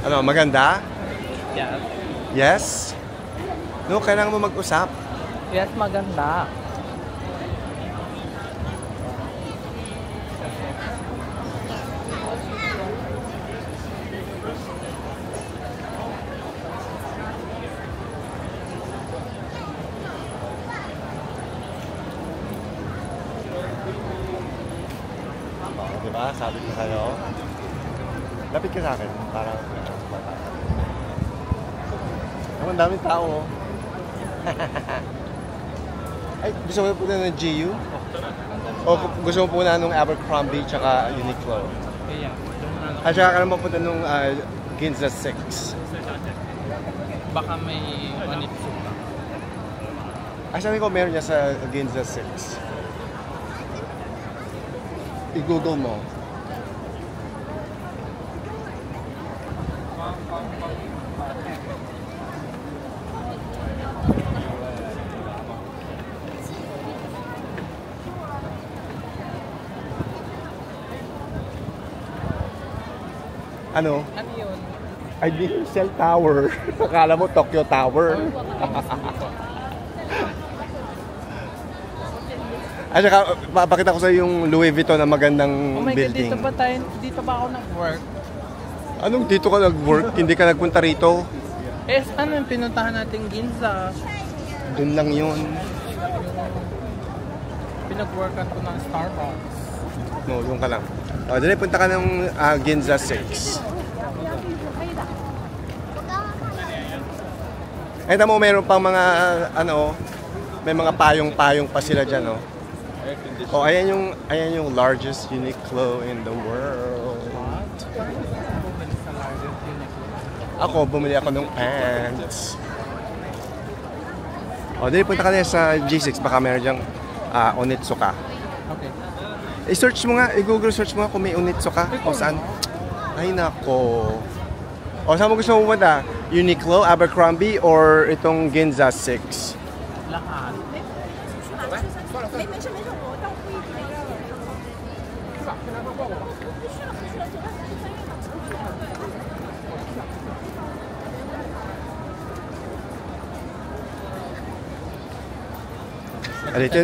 Ano, maganda? Yes. Yes? No, kailangan mo mag-usap. Yes, maganda. Diba? Sabi ko sa'yo. Lapit ka sa akin. Parang ang daming tao. Ay, gusto mo punta ng GU? O gusto mo punta ng Abercrombie tsaka Uniqlo? Yeah. At saka ka naman punta ng Ginza 6. Baka may manipsuka. Ay, sabi ko meron niya sa Ginza 6. I-google mo. Ano? Ano yun? Ay, di Cell Tower. Akala mo Tokyo Tower. At saka, papakita ko sa yung Louis Vuitton na magandang Oh my God, building. dito ba ako nag-work? Anong dito ka nag-work? Hindi ka nagpunta rito? Eh, ano yung pinuntahan natin Ginza? Doon lang yun. Pinag-workan ko ng Starbucks. No, doon ka lang. O, dali, punta ka ng Ginza 6. Eh, tamo, meron pang mga, may mga payong-payong pa sila dyan, no? Oh, ayan yung largest Uniqlo in the world. What? Ako, bumili ako ng pants. O, dali, punta ka na sa G6. Baka meron dyang Onitsuka. Okay. I-search mo nga, i-google search mo nga kung may Onitsuka o saan. Ay, nako. O, saan mo gusto mo pumunta? Uniqlo, Abercrombie, or itong Ginza 6? Lahat.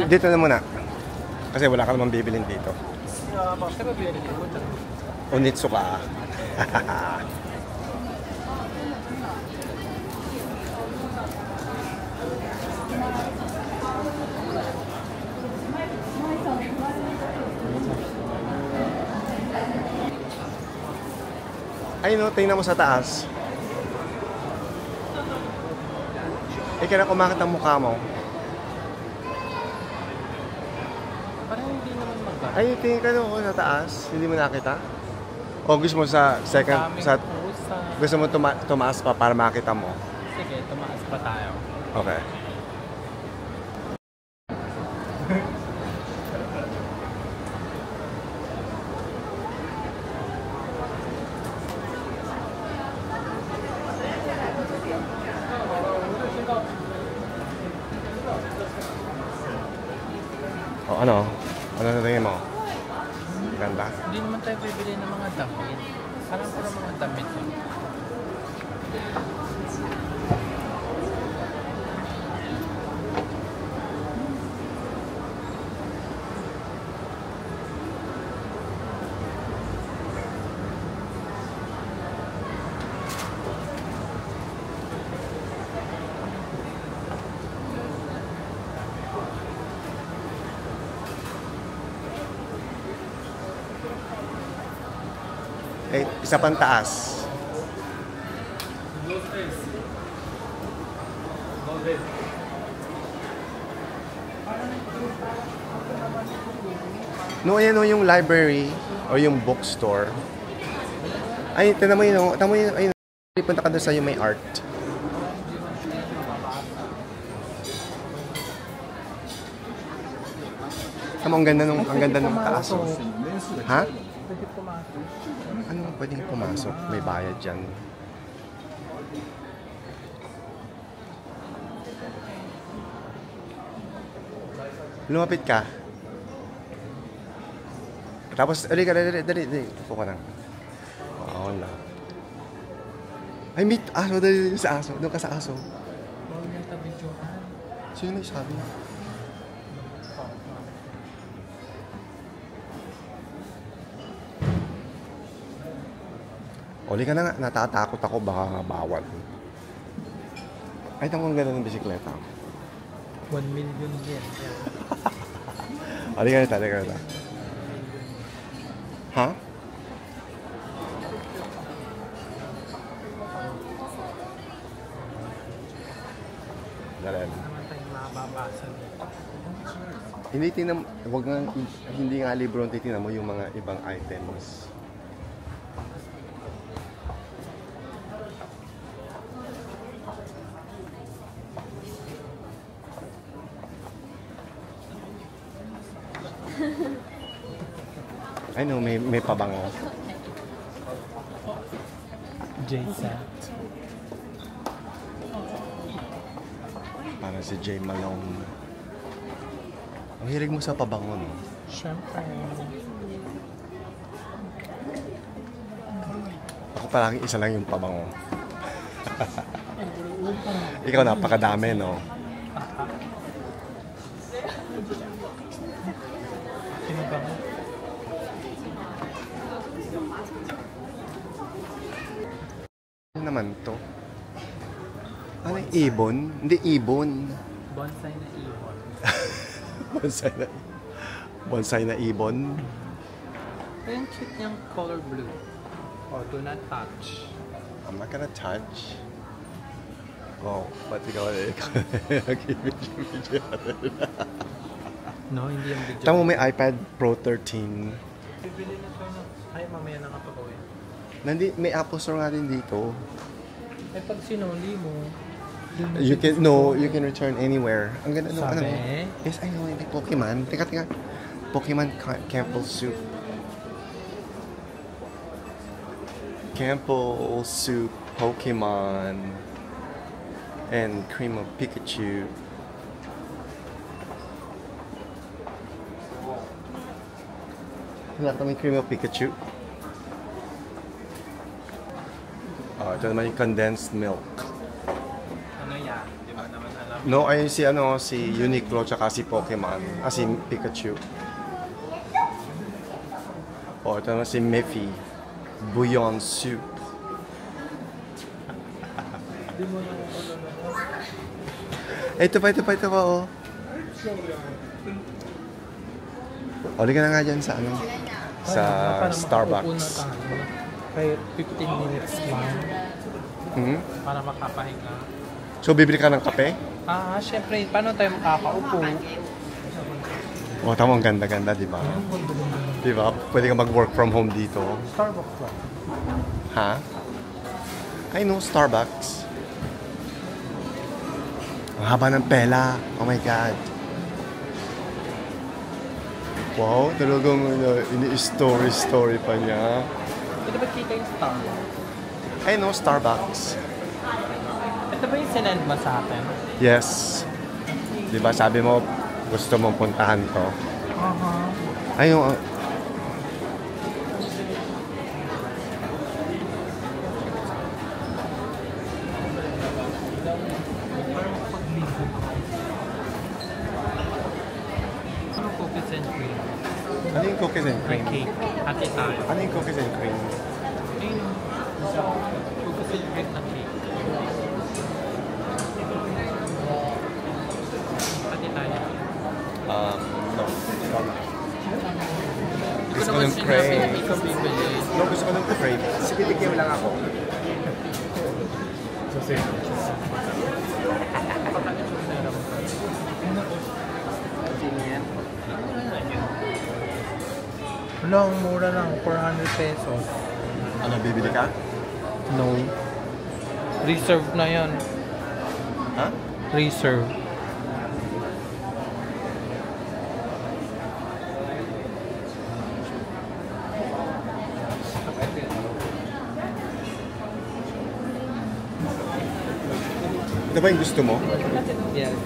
Dito na muna. Kasi wala ka namang bibilin dito. Onitsuka. Ay no, tingnan mo sa taas. Kaya kumakit ang mukha mo. Parang hindi naman maganda. Ay, tingin ka doon sa taas. Hindi mo nakita? O gusto mo sa second, gusto mo tumaas pa para makita mo? Sige, tumaas pa tayo. Okay. O ano? Ano na tingin mo? Ganda? Hindi naman tayo bibili ng mga damit. Parang puro mga damit yun. Eh, isa pang taas. No, ayan no, yung library o yung bookstore. Ay, tignan mo yun, tignan mo yun, ayun. Punta ka doon sa yung may art. Ang ganda nung taas. Oh. Ha? Pwede pumasok. Ano pwedeng pumasok? May bayad dyan. Lumapit ka. Tapos, dali. Upo ka lang. Oo lang. Ay, meet aso. Dali sa aso. Doon ka sa aso. Huwag niyang tabidyohan. Sino nagsabi? Oli ka na nga. Natatakot ako. Baka bawal. Ay, tanong ganda ng bisikleta. 1 million yen. Oli ka na. Oli ka na. Ha? Dali. Naman tayong mababasa dito. Hindi tinam, wag nga, hindi nga libro ang titingnan mo yung mga ibang items. I know, may pabango. Jason. Para si Jay Malone. Ang hilig mo sa pabango, no? Siyempre. Ako parang isa lang yung pabango. Ikaw napakadami, no? Sino ba mo? Ano naman to? Ano yung ibon? Hindi ibon. Bonsai na ibon. Bonsai na ibon. Pero yung cute niyang color blue. Oh, do not touch. I'm not gonna touch. Oh, ba't ikaw nag-video? No, hindi yung video. Tama mo may iPad Pro 13. Bibili na ito na. Ay, mamaya na nga pag-uwi. May Apple Store nga din dito. Eh, pag sinuli mo, You can return anywhere. Ang ganda nung ano. Yes, I know, hindi Pokemon. Teka. Pokemon Campbell Soup. Campbell Soup, Pokemon, and cream of Pikachu. Wala kami cream of Pikachu. Ito naman yung condensed milk. ano yan? Di ba naman alam? No, ay si Uniqlo tsaka si Pokemon. Si Pikachu. Ito naman si Miffy. Bouillon soup. Ito pa, oh. Uli ka na nga dyan sa sa Starbucks. Kahit 15 minutes lang. Hmm? Para makapahinga. So, bibili ka ng kape? Syempre, paano tayo makakaupo? Tama, ang ganda-ganda, di ba? Di ba? Pwede ka mag-work from home dito. Starbucks lang. Ha? I know, Starbucks. Ang haba ng pela. Oh my God. Wow, talagang ini-story pa niya. Ito ba kita yung Starbucks? I know, Starbucks. Ito ba yung sinend mo sa akin? Yes. Di ba sabi mo, gusto mong puntahan to? Ayun. Ano cookies and cream? Ano yung cookies and May cream? cake. Hati tayo. Ano yung cookies and cream? Ayun. Cookies and cream na cake. Hati tayo. No. Gusto ko naman ng sinabi crave. na ikaw bibili. No, gusto ko ng crave. Sige, bigyan mo lang ako. Wala, ang mura lang. 400 pesos. Ano, bibili ka? No. Reserve na yan. Ha? Reserve. Ito ba yung gusto mo? Yes.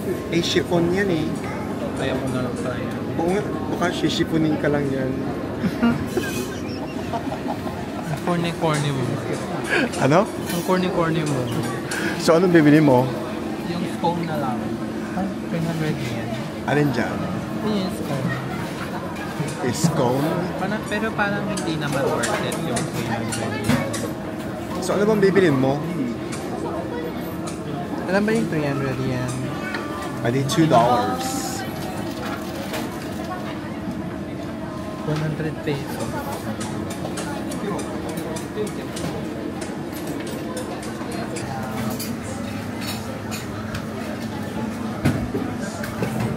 Chiffon yan eh. Kaya mo na lang tayo. Oo nga, baka sisipunin ka lang yan. corny mo. Ano? Ang corny mo. So, anong bibili mo? Yung scone na lang. 300 yen. Alin dyan? Yung scone. Scone? Pero parang hindi naman worth it yung 300 yen. So, ano bang bibilin mo? Alam ba yung 300 yen? Adi, $2. 100 pesos.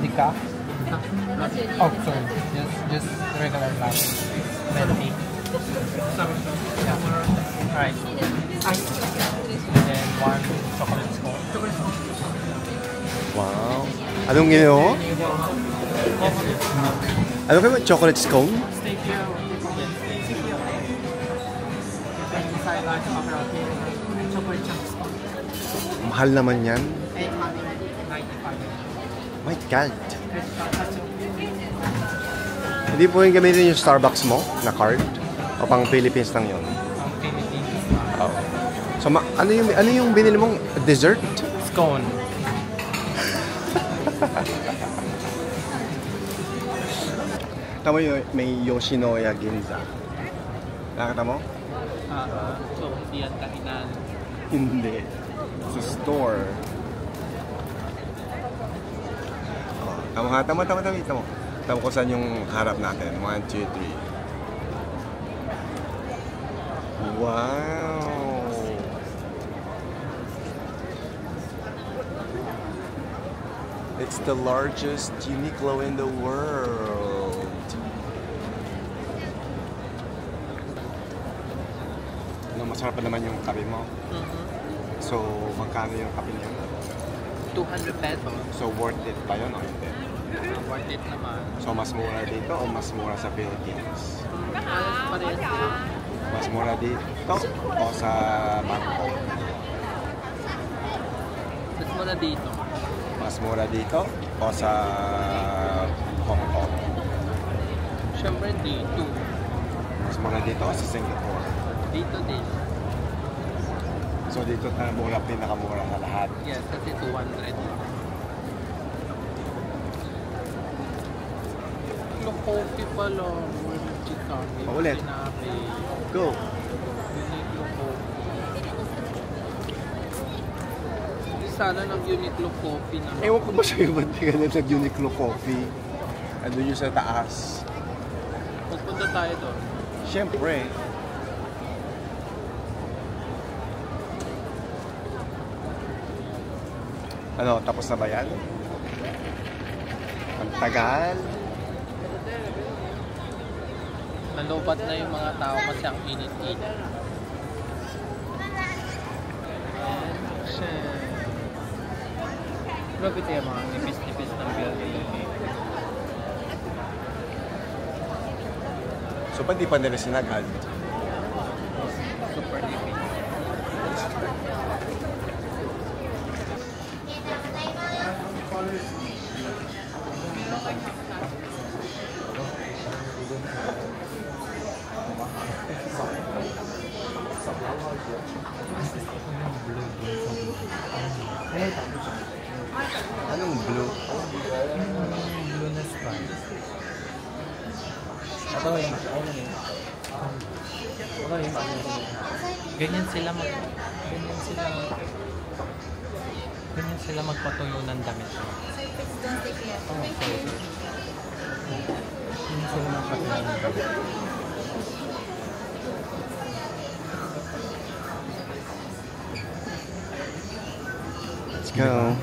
Dika? Oh, sorry. Just regular latte. Melty. Yeah. Alright. And then one chocolate scone. Wow. Anong ginawa mo? Ano kayo? Chocolate scone? Mahal naman yan. My God. Hindi po yung gamitin yung Starbucks mo na card? O pang Philippines lang yun? Ang Philippines. Oh. So, ano yung binili mong dessert? Scone. Tama yun, may Yoshinoya Ginza. Nakita mo? So, hindi yan kahinan. Hindi. Sa store. Oh, tama. Tama ko saan yung harap natin. 1, 2, 3. Wow! It's the largest Uniqlo in the world. Masarap pa naman yung kape mo. So, magkano yung kape niya? 200 pesos. So, worth it ba yun o hindi? Worth it naman. So, mas mura dito o mas mura sa Philippines? Parehas sila. Mas mura dito o sa Bangkok? Mas mura dito. Mas mura dito o sa Hong Kong? Siyempre dito. Mas mura dito o sa Singapore? Dito din. So, dito na mura, pinakamura na lahat? Yes, kasi 200 lang. Yung coffee pala. Paulit. Go! Sana nag-Uniqlo coffee na. Ewan ko ba sa'yo ba't di ka na nag-Uniqlo coffee? Andun yung sa taas. Pupunta tayo doon. Siyempre. Ano, tapos na ba yan? Ang tagal. Nalubat na yung mga tao kasi ang init-init. Grabe tayo mga nipis-nipis ng building. So, ba't di pa nila sinagad? Super nipis. Anong blue? Blue na stripe. Ganyan sila magpatuyo ng damit. Ganyan sila magpatuyo ng damit. Let's go.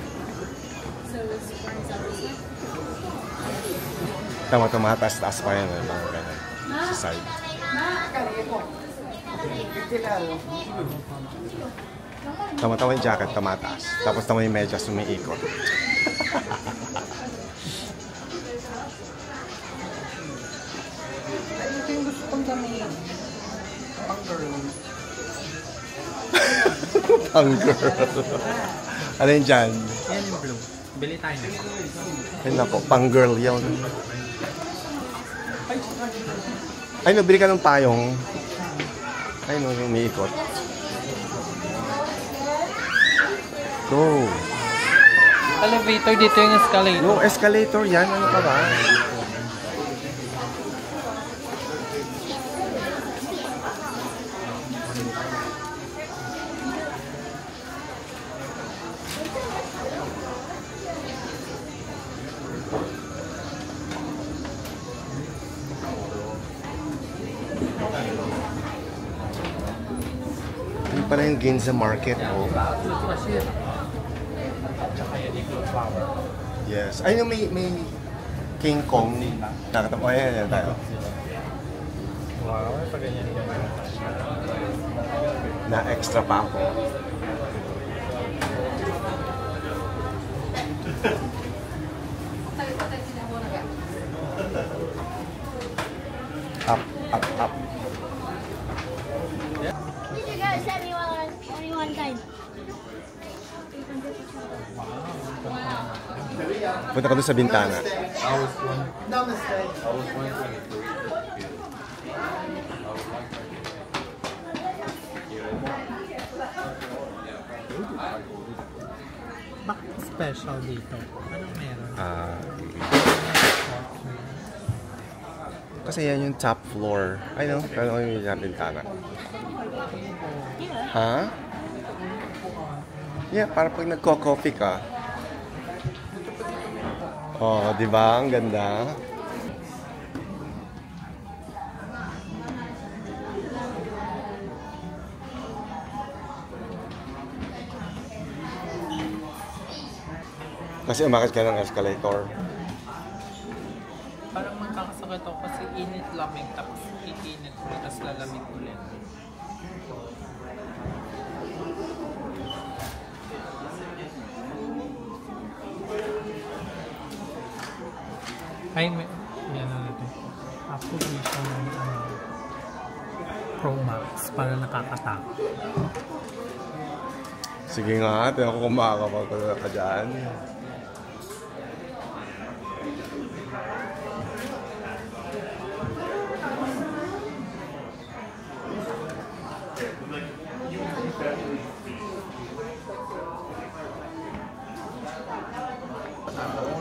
Tama, tumataas-taas pa yan. Mga ganun. Sa side. Tama-tama yung jacket, tumataas. Tapos tama yung medyas, umiikot. Ito yung gusto kong damit. Pang girl. Pang girl. Ano yun dyan? Yan yung blue. Bili tayo na. Ayun na po, pang girl yun. Ay, nabili ka ng payong. Ay, no, yung umiikot. Go. Elevator, dito yung escalator. No, escalator yan. Ano ka ba? Ano pala yung Ginza Market? Oh. Yes. Ay, no, may King Kong. Nakatapo. Ayan, tayo. Wow, pa ganyan. Na extra pa ako. Up, up, up. Did you guys only one time? Punta ka doon sa bintana. Bakit special dito? Anong meron? Kasi yan yung top floor. Ay no, pero yung bintana. Ha? Yeah, para pag nagko-coffee ka. Oh, di ba? Ang ganda. Kasi umakyat ka ng escalator. Parang magkakasakit ako kasi init lamig tapos iinit ulit tapos lalamig ulit. Ay, may ano natin. Apple Vision Pro Max para nakakatakot. Sige nga, tinan ko kung makakapagpagod ka dyan.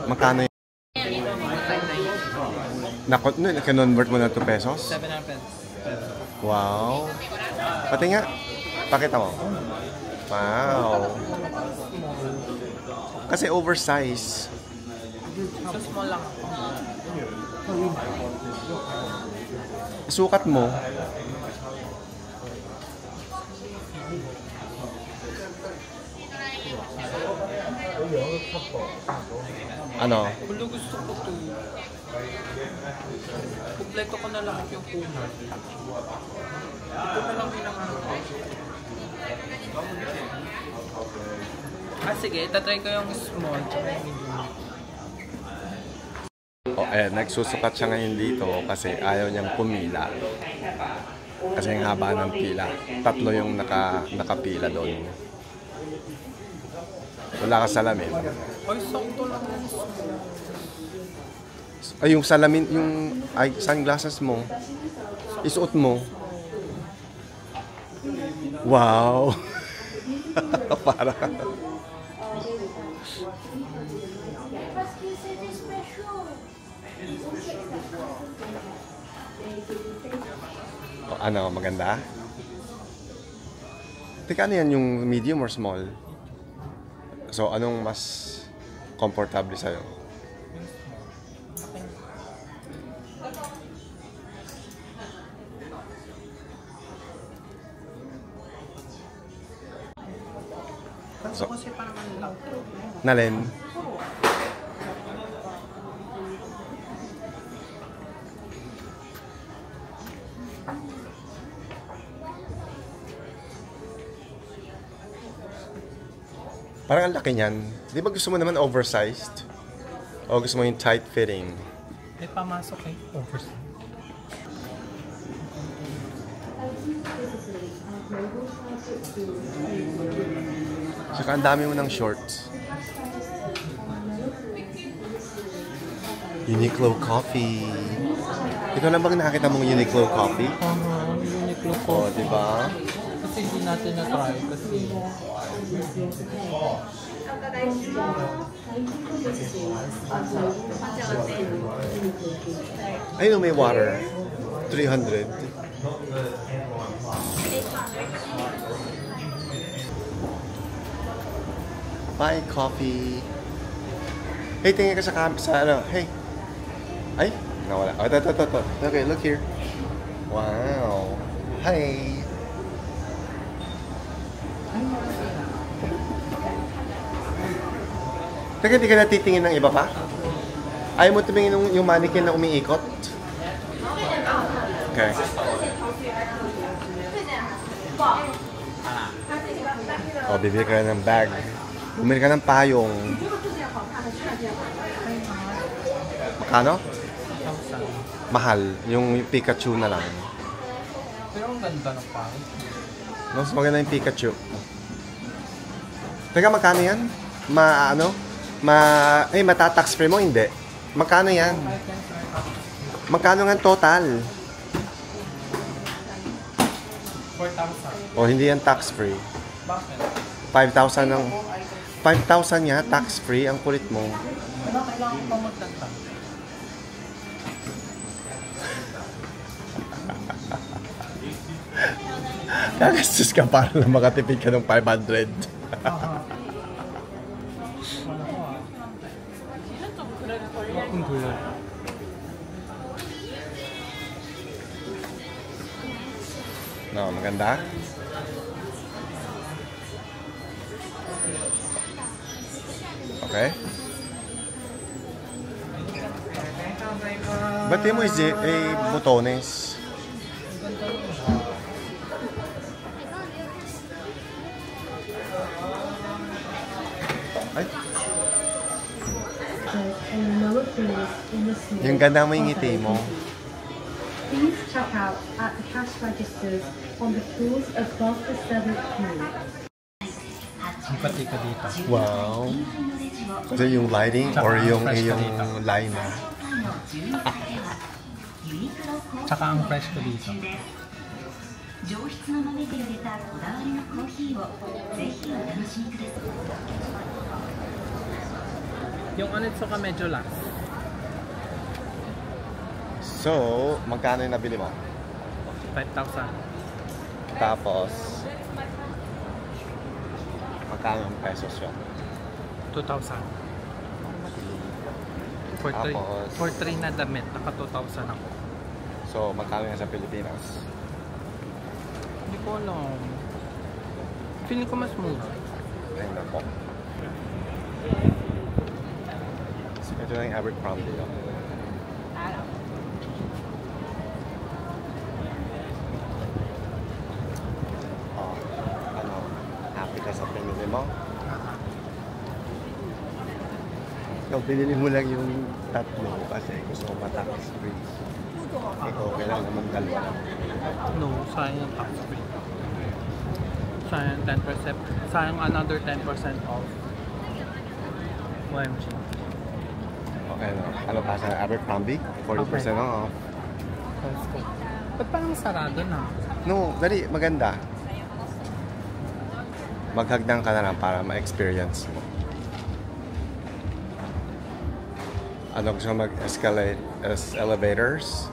Magkano yun? Convert mo na 2 pesos? 700 pesos. Wow. Pati nga, pakita mo. Wow. Kasi oversize. So small lang ako. Sukat mo. Ano? Kung gusto ko to, kumpleto ko na lahat yung puno. Ito na lang pinangarap ko. Sige, itatry ko yung small tsaka yung medium. Oh, nagsusukat siya ngayon dito kasi ayaw niyang pumila. Kasi ang haba ng pila. 3 yung nakapila doon. Wala ka salamin. Ay, sakto lang yung small. Ay, yung salamin, yung sunglasses mo, isuot mo. Wow! Para. Ano, maganda? Teka, ano yan, yung medium or small? So, anong mas komportable sa'yo? So, kasi parang ano lang. Nalin? Parang ang laki niyan. Di ba gusto mo naman oversized? O gusto mo yung tight fitting? May pamasok eh. Oversize. Saka ang dami mo ng shorts. Uniqlo Coffee. Ikaw lang bang nakakita mong Uniqlo Coffee? Uniqlo Oh, di ba? Kasi hindi natin na-try kasi Ayun, may water. 300. Buy coffee. Hey, tingin ka sa ano. Hey. Ay, nawala. Oh, ito. Okay, look here. Wow. Hi. Teka, di ka natitingin ng iba pa? Ayaw mo tumingin yung mannequin na umiikot? Okay. O, bibili ka ng bag. Bumili ka ng payong. Makano? 1,000. Mahal. Yung Pikachu na lang. Pero ang ganda ng pangit. Mas maganda yung Pikachu. Teka, magkano yan? Mata-tax free mo? Hindi. Magkano yan? Magkano nga total? 4,000. O, hindi yan tax free. Bakit? 5,000 ng 5,000 niya, tax free. Ang kulit mo. Ano kailangan pa magdagdag? Nagastos ka para na makatipid ka ng 500. Wala ko Ang gulo. No, maganda. Okay. Ba't di mo botones? Ay, yung ganda mo yung ngiti mo. Please check out at the cash registers on the floors above the seventh floor. Ang pati ka dito. Wow. Kasi yung lighting or yung line na. Tsaka ang fresh ko dito. 上質の豆で入れたこだわりのコーヒーをぜひお楽しみください。 Yung Onitsuka medyo last. So, magkano yung nabili mo? 5,000. Tapos, magkano yung pesos yun? 2,000. For 3 na damit, naka 2,000 ako. So, magkano yan sa Pilipinas? Hindi ko alam. Feeling ko mas mura. Ay, nako. So, ito na yung Abercrombie. Oh, ano, happy ka sa pinili mo? So, pinili mo lang yung tatlo kasi gusto ko matax free. Ikaw, kailangan naman dalawa. No, sayang yung tax free. Sayang 10%. Sayang another 10% off. OMG. Okay, no. Ano pa sa Abercrombie? 40% off. Let's go. Ba't parang sarado na? No, dali, maganda. Maghagdan ka na lang para ma-experience mo. Ano gusto mag-escalate as elevators?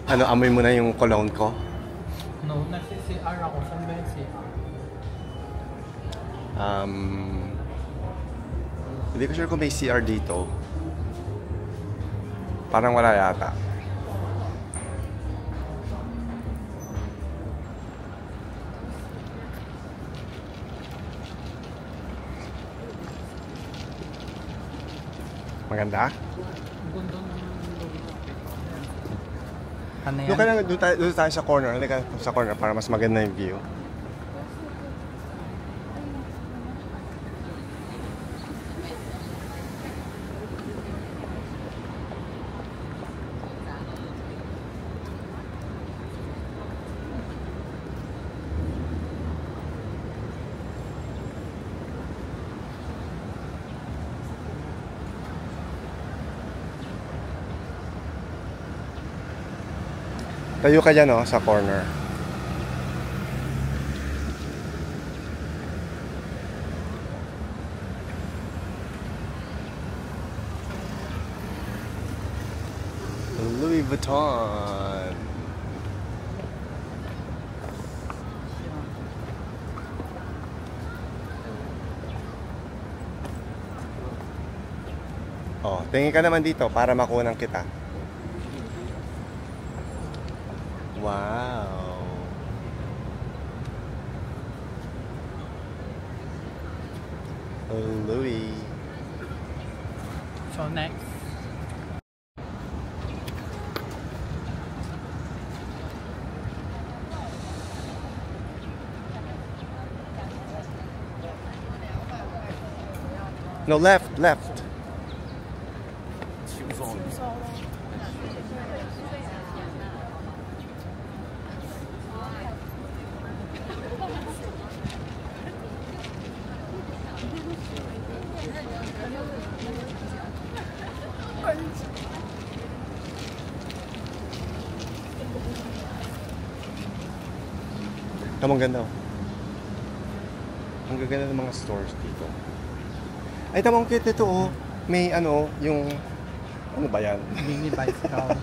Ano, amoy mo na yung cologne ko? No, nasi-CR ako. Saan ba yung CR? Hindi ko sure kung may CR dito. Parang wala yata. Maganda? Gundo ng ano yan? Doon ka lang, doon tayo sa corner. Halika sa corner para mas maganda yung view. Tayo ka dyan, oh, sa corner. Louis Vuitton. Oh, tingin ka naman dito para makunan kita. Wow. Oh, Louis. So next. No, left. Ang ganda, oh. Ang gaganda ng mga stores dito. Ay, tamang cute ito, oh. May ano, yung... Ano ba yan? Mini bicycle.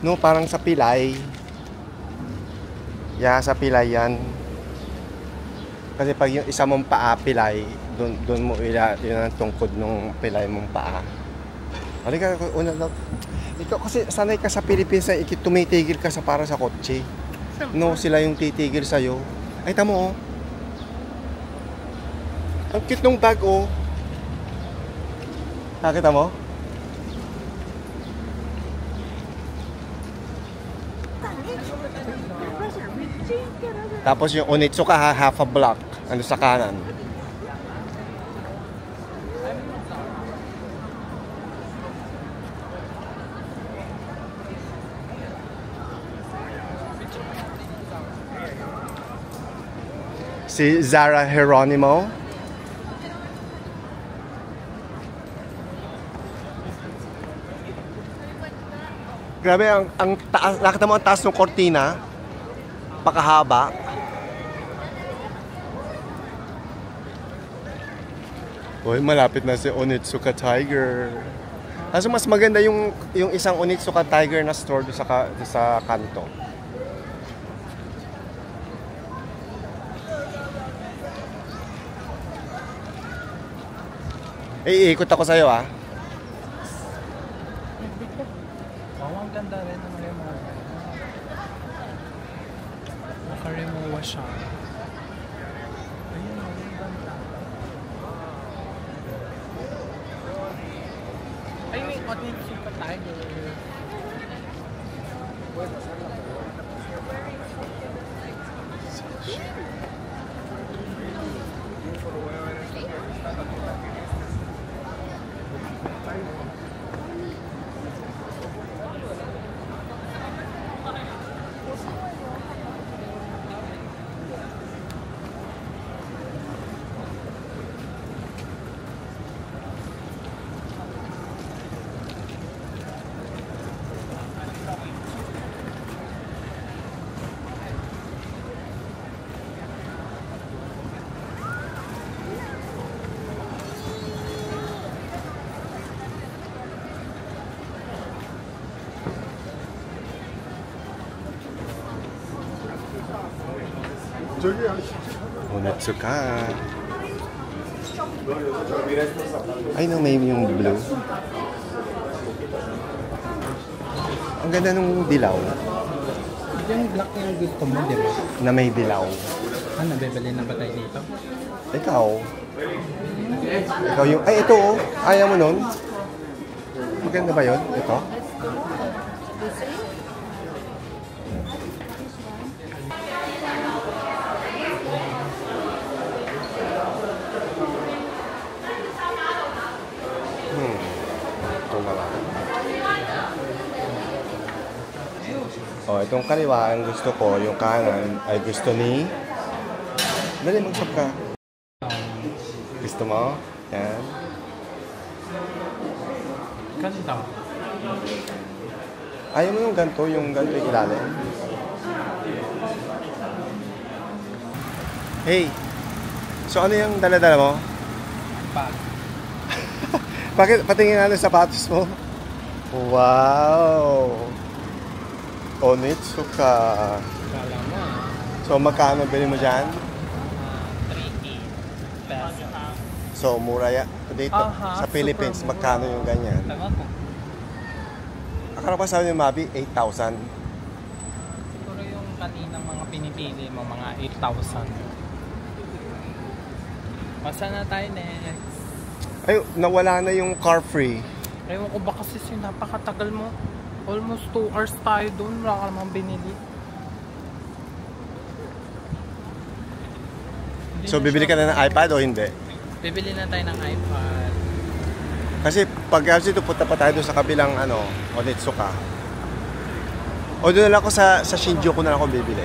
No, parang sa pilay. Sa pilay yan. Kasi pag yung isa mong paa pilay, doon mo yun ang tungkod ng pilay mong paa. Halika, una lang. Ikaw kasi sanay ka sa Pilipinas na tumitigil ka sa para sa kotse. No, sila yung titigil sa'yo. Ay, tamo, oh. Ang cute nung bag, oh. Nakita mo? Tapos yung Onitsuka, half a block. Ano sa kanan. Si Zara Geronimo. Grabe, ang taas, nakita mo ang taas ng kortina? Pakahaba. Uy, malapit na si Onitsuka Tiger. Kaso mas maganda yung isang Onitsuka Tiger na store doon sa kanto. Iikot ako sa'yo, ah. Ang ganda rin ng mga naka-remova siya. Ayun, ang ganda. Ay, may Onitsuka Tiger. Onitsuka. Ay, no, may yung blue. Ang ganda nung dilaw. Yung black yung gusto mo, di ba? Na may dilaw. Ah, nabibili na ba tayo dito? Ikaw. Ikaw yung... Ay, ito, oh. Ayaw mo nun? Maganda ba yun? Ito? Ito na lang. Oh, itong kaliwa ang gusto ko, yung kanan ay gusto ni... Dali, mag-shop ka. Gusto mo? Yan. Ganda. Ayaw mo yung ganito yung ilalim? Hey, so ano yung dala-dala mo? Bag. Bakit patingin nga ng sapatos mo? Wow! Onitsuka. Kala mo So magkano bili mo dyan? 3 pesos. So mura ya. Dito sa Philippines, super mura. magkano yung ganyan? Tama po. Akala pa sabi ni Mabi, 8,000. Siguro yung kanina mga pinipili mo, mga 8,000. Masa na tayo next? Ay, nawala na yung car free. Ewan ko ba kasi napakatagal mo. Almost 2 hours tayo doon. Wala ka namang binili. So bibili ka na ng iPad o hindi? Bibili na tayo ng iPad. Kasi pag dito punta pa tayo doon sa kabilang Onitsuka. O doon na lang ako sa Shinjuku na lang ako bibili.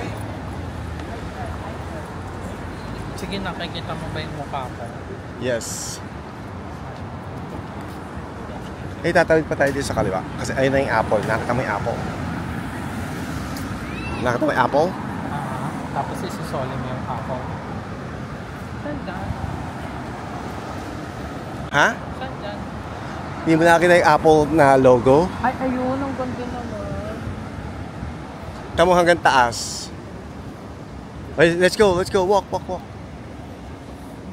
Sige, nakikita mo ba yung mukha ko? Yes. Eh, tatawid pa tayo dito sa kaliwa. Kasi ayun na yung apple. Nakita mo yung apple. Nakita mo yung apple? Tapos isusoli mo yung apple. Saan dyan? Ha? Saan dyan? Hindi mo nakita yung apple na logo? Ay, ayun. Ang ganda naman. Tamo hanggang taas. Ay, let's go. Walk.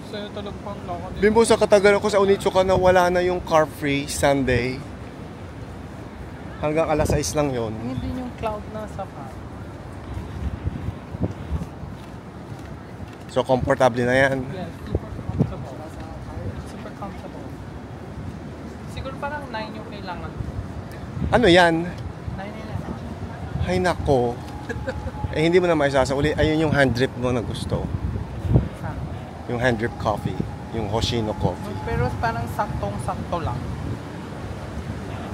Sa'yo talaga pang lakad. Bimbo, sa katagalan ko sa Onitsuka na wala na yung car free Sunday. Hanggang alas 6 lang yon. Hindi yung cloud na sa car. So, komportable na yan. Yes, super comfortable. Super comfortable. Siguro parang 9 yung kailangan. Ano yan? 9 nila. Ay, nako. Eh, hindi mo na maisasauli. Ayun yung hand drip mo na gusto. Saan? Yung hand drip coffee. Yung Hoshino coffee. Pero parang saktong-sakto lang.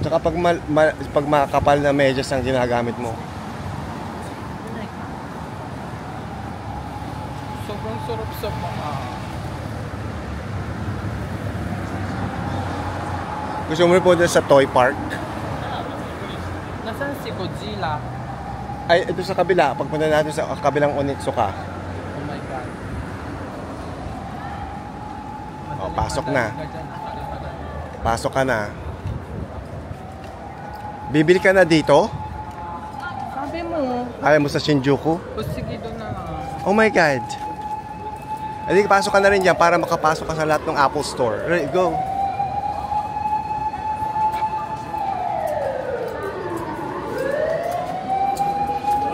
Tsaka pag makakapal na medyas ang ginagamit mo. Sobrang sarap sa mga... Gusto mo rin po sa toy park? Nasaan si Godzilla? Ay, ito sa kabila. Pagpunta natin sa kabilang Onitsuka. Oh my God. Oh, pasok na. Pasok ka na. Bibili ka na dito? Sabi mo. Ayaw mo sa Shinjuku? O sige, doon na. Oh my God. Hindi, pasok ka na rin dyan para makapasok ka sa lahat ng Apple Store. Right, go.